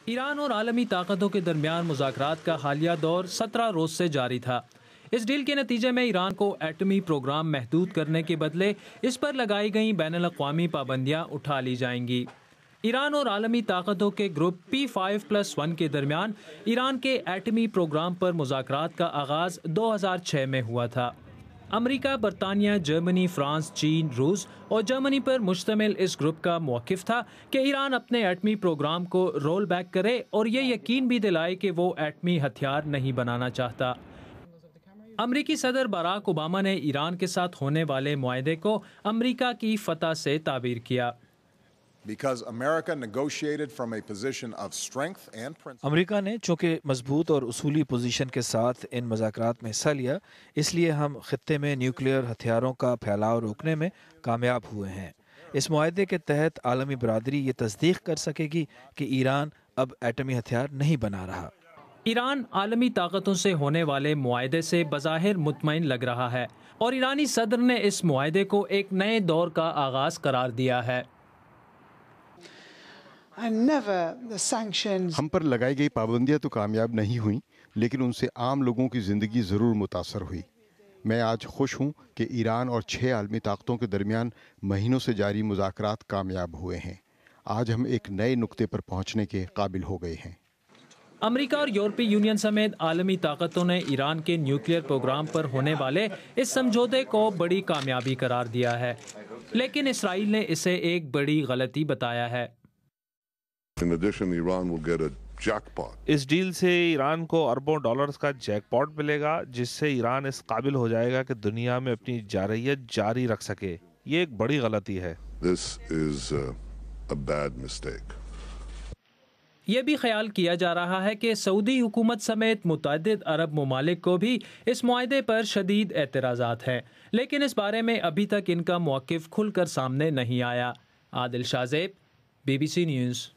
ایران اور عالمی طاقتوں کے درمیان مذاکرات کا حالیہ دور 17 روز سے جاری تھا۔ اس ڈیل کے نتیجے میں ایران کو ایٹمی پروگرام محدود کرنے کے بدلے اس پر لگائی گئیں بین الاقوامی پابندیاں اٹھا لی جائیں گی۔ ایران اور عالمی طاقتوں کے گروپ P5+1 کے درمیان ایران کے ایٹمی پروگرام پر مذاکرات کا آغاز 2006 میں ہوا تھا۔ امریکہ، برطانیہ، جرمنی، فرانس، چین، روس اور جرمنی پر مشتمل اس گروپ کا موقف تھا کہ ایران اپنے ایٹمی پروگرام کو رول بیک کرے اور یہ یقین بھی دلائے کہ وہ ایٹمی ہتھیار نہیں بنانا چاہتا۔ امریکی صدر باراک اوباما نے ایران کے ساتھ ہونے والے معاہدے کو امریکہ کی فتح سے تعبیر کیا۔ امریکہ نے چونکہ مضبوط اور اصولی پوزیشن کے ساتھ ان مذاکرات میں حصہ لیا، اس لیے ہم خطے میں نیوکلیئر ہتھیاروں کا پھیلاؤ روکنے میں کامیاب ہوئے ہیں۔ اس معاہدے کے تحت عالمی برادری یہ تصدیق کر سکے گی کہ ایران اب ایٹمی ہتھیار نہیں بنا رہا۔ ایران عالمی طاقتوں سے ہونے والے معاہدے سے بظاہر مطمئن لگ رہا ہے اور ایرانی صدر نے اس معاہدے کو ایک نئے دور کا آغاز قرار دیا ہے۔ ہم پر لگائی گئی پابندیاں تو کامیاب نہیں ہوئیں، لیکن ان سے عام لوگوں کی زندگی ضرور متاثر ہوئی۔ میں آج خوش ہوں کہ ایران اور 6 عالمی طاقتوں کے درمیان مہینوں سے جاری مذاکرات کامیاب ہوئے ہیں۔ آج ہم ایک نئے نقطے پر پہنچنے کے قابل ہو گئے ہیں۔ امریکہ اور یورپی یونین سمیت عالمی طاقتوں نے ایران کے نیوکلیئر پروگرام پر ہونے والے اس سمجھوتے کو بڑی کامیابی قرار دیا ہے، لیکن اسرائیل نے اسے ایک بڑی غلطی بتایا ہے۔ اس ڈیل سے ایران کو اربوں ڈالرز کا جیک پاٹ ملے گا، جس سے ایران اس قابل ہو جائے گا کہ دنیا میں اپنی جارحیت جاری رکھ سکے۔ یہ ایک بڑی غلطی ہے۔ یہ بھی خیال کیا جا رہا ہے کہ سعودی حکومت سمیت متعدد عرب ممالک کو بھی اس معاہدے پر شدید اعتراضات ہیں، لیکن اس بارے میں ابھی تک ان کا موقف کھل کر سامنے نہیں آیا۔ عادل شاہ زیب، BBC نیوز۔